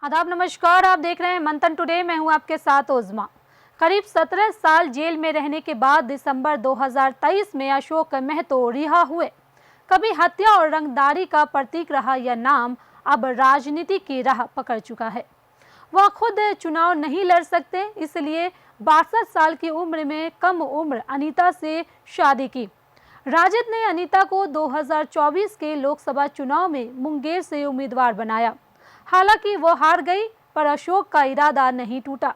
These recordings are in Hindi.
आदाब, नमस्कार। आप देख रहे हैं मंथन टुडे। मैं हूं आपके साथ उज़मा। करीब 17 साल जेल में रहने के बाद दिसंबर 2023 में अशोक महतो रिहा हुए। कभी हत्या और रंगदारी का प्रतीक रहा यह नाम अब राजनीति की राह पकड़ चुका है। वह खुद चुनाव नहीं लड़ सकते, इसलिए 62 साल की उम्र में कम उम्र अनीता से शादी की। राजद ने अनीता को 2024 के लोकसभा चुनाव में मुंगेर से उम्मीदवार बनाया। हालांकि वो हार गई, पर अशोक का इरादा नहीं टूटा।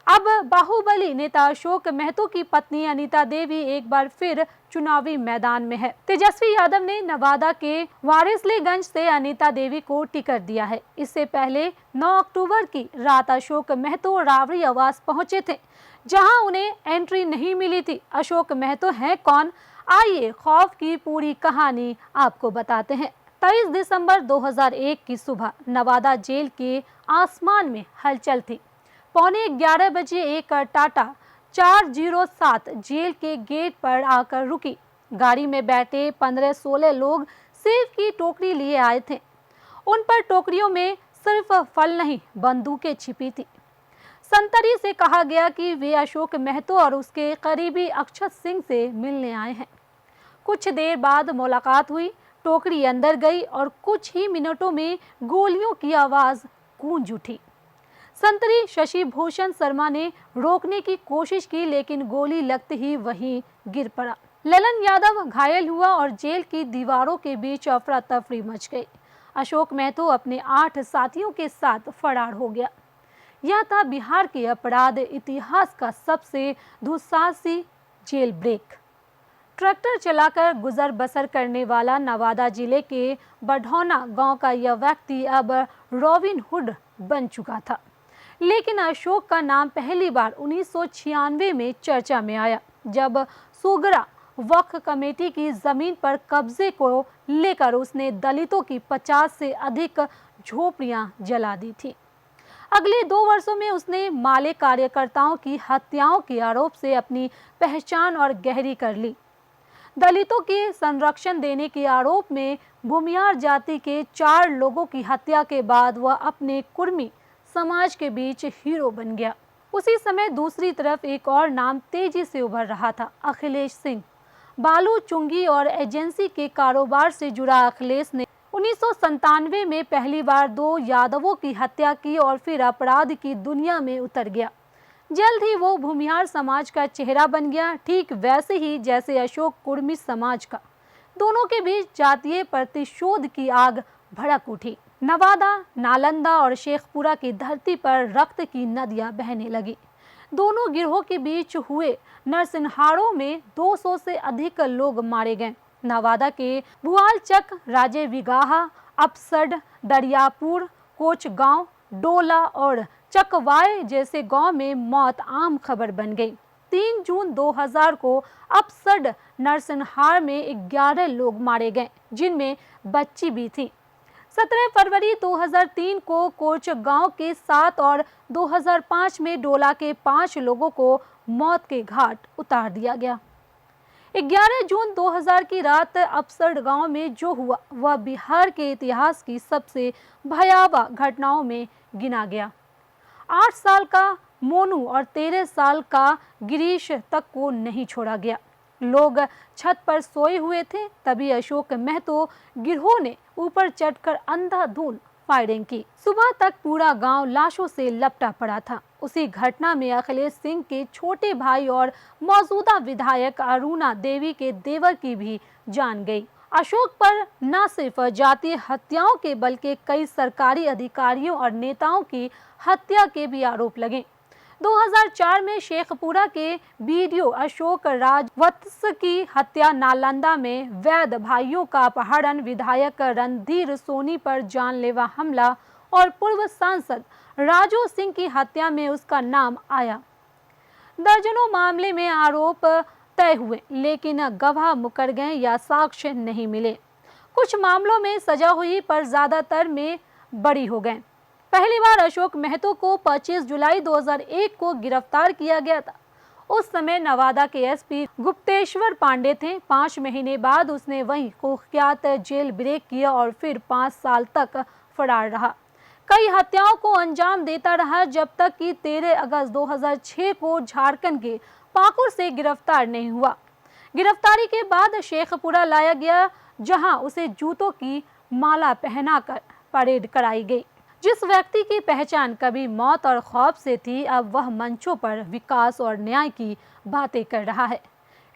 अब बाहुबली नेता अशोक महतो की पत्नी अनीता देवी एक बार फिर चुनावी मैदान में है। तेजस्वी यादव ने नवादा के वारिसलीगंज से अनीता देवी को टिकट दिया है। इससे पहले 9 अक्टूबर की रात अशोक महतो रावरी आवास पहुंचे थे, जहां उन्हें एंट्री नहीं मिली थी। अशोक महतो हैं कौन? आइए खौफ की पूरी कहानी आपको बताते हैं। 23 दिसंबर 2001 की सुबह नवादा जेल के आसमान में हलचल थी। 11:15 बजे एक टाटा 407 जेल के गेट पर आकर रुकी। गाड़ी में बैठे 15-16 लोग सेब की टोकरी लिए आए थे। उन पर टोकरियों में सिर्फ फल नहीं, बंदूकें छिपी थी। संतरी से कहा गया कि वे अशोक महतो और उसके करीबी अक्षत सिंह से मिलने आए हैं। कुछ देर बाद मुलाकात हुई, टोकरी अंदर गई और कुछ ही मिनटों में गोलियों की आवाज गूंज उठी। संतरी शशि भूषण शर्मा ने रोकने की कोशिश की, लेकिन गोली लगते ही वहीं गिर पड़ा। ललन यादव घायल हुआ और जेल की दीवारों के बीच अफरा तफरी मच गई। अशोक महतो अपने 8 साथियों के साथ फरार हो गया। यह था बिहार के अपराध इतिहास का सबसे दुस्साहसी जेल ब्रेक। ट्रैक्टर चलाकर गुजर बसर करने वाला नवादा जिले के बढ़ौना गांव का यह व्यक्ति अब रॉबिन हुड बन चुका था। लेकिन अशोक का नाम पहली बार 1996 में चर्चा में आया, जब सुगरा वक्फ कमेटी की जमीन पर कब्जे को लेकर उसने दलितों की 50 से अधिक झोपड़ियां जला दी थी। अगले 2 वर्षों में उसने माले कार्यकर्ताओं की हत्याओं के आरोप से अपनी पहचान और गहरी कर ली। दलितों के संरक्षण देने के आरोप में भूमियार जाति के 4 लोगों की हत्या के बाद वह अपने कुर्मी समाज के बीच हीरो बन गया। उसी समय दूसरी तरफ एक और नाम तेजी से उभर रहा था, अखिलेश सिंह। बालू चुंगी और एजेंसी के कारोबार से जुड़ा अखिलेश ने 1997 में पहली बार 2 यादवों की हत्या की और फिर अपराध की दुनिया में उतर गया। जल्द ही वो भूमिहार समाज का चेहरा बन गया, ठीक वैसे ही जैसे अशोक कुर्मी समाज का। दोनों के बीच जातीय प्रतिशोध की आग भड़क उठी। नवादा, नालंदा और शेखपुरा की धरती पर रक्त की नदियां बहने लगी। दोनों गिरोह के बीच हुए नरसंहारों में 200 से अधिक लोग मारे गए। नवादा के बुआलचक, राजे विगाहा, अपसड, दरियापुर, कोचगांव, डोला और चकवाय जैसे गांव में मौत आम खबर बन गई। 3 जून 2000 को अपसड नरसंहार में 11 लोग मारे गए, जिनमें बच्ची भी थी। 17 फरवरी 2003 को कोचगांव के 7 और 2005 में डोला के 5 लोगों को मौत के घाट उतार दिया गया। 11 जून 2000 की रात अपसड गांव में जो हुआ वह बिहार के इतिहास की सबसे भयावह घटनाओं में गिना गया। 8 साल का मोनू और 13 साल का गिरीश तक को नहीं छोड़ा गया। लोग छत पर सोए हुए थे, तभी अशोक महतो गिरोह ने ऊपर चढ़कर अंधाधुंध फायरिंग की। सुबह तक पूरा गांव लाशों से लपटा पड़ा था। उसी घटना में अखिलेश सिंह के छोटे भाई और मौजूदा विधायक अरुणा देवी के देवर की भी जान गई। अशोक पर न सिर्फ जातीय हत्याओं के बल्कि कई सरकारी अधिकारियों और नेताओं की हत्या के भी आरोप लगे। 2004 में शेखपुरा के बीडीओ अशोक राजवत्स की हत्या, नालंदा में वैद भाइयों का अपहरण, विधायक रणधीर सोनी पर जानलेवा हमला और पूर्व सांसद राजू सिंह की हत्या में उसका नाम आया। दर्जनों मामले में आरोप तय हुए, लेकिन गवाह मुकर गए या साक्ष्य नहीं मिले। कुछ मामलों में सजा हुई, पर ज्यादातर में बरी हो गए। पहली बार अशोक महतो को 25 जुलाई 2001 को गिरफ्तार किया गया था। उस समय नवादा के एसपी गुप्तेश्वर पांडे थे। 5 महीने बाद उसने वहीं कुख्यात जेल ब्रेक किया और फिर 5 साल तक फरार रहा। कई हत्याओं को अंजाम देता रहा, जब तक कि 13 अगस्त 2006 को झारखंड के पाकुड़ से गिरफ्तार नहीं हुआ। गिरफ्तारी के बाद शेखपुरा लाया गया, जहां उसे जूतों की माला पहनाकर परेड कराई गई। जिस व्यक्ति की पहचान कभी मौत और खौफ से थी, अब वह मंचों पर विकास और न्याय की बातें कर रहा है।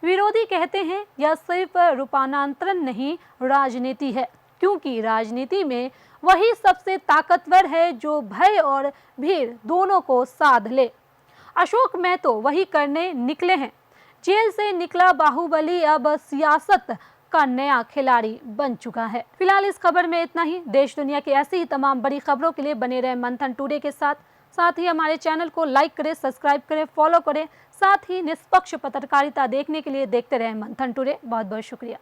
विरोधी कहते हैं यह सिर्फ रूपांतरण नहीं, राजनीति है, क्योंकि राजनीति में वही सबसे ताकतवर है जो भय और भीड़ दोनों को साध ले। अशोक महतो वही करने निकले हैं। जेल से निकला बाहुबली अब सियासत का नया खिलाड़ी बन चुका है। फिलहाल इस खबर में इतना ही। देश दुनिया की ऐसी ही तमाम बड़ी खबरों के लिए बने रहे मंथन टुडे के साथ ही हमारे चैनल को लाइक करें, सब्सक्राइब करें, फॉलो करें। साथ ही निष्पक्ष पत्रकारिता देखने के लिए देखते रहे मंथन टुडे। बहुत बहुत शुक्रिया।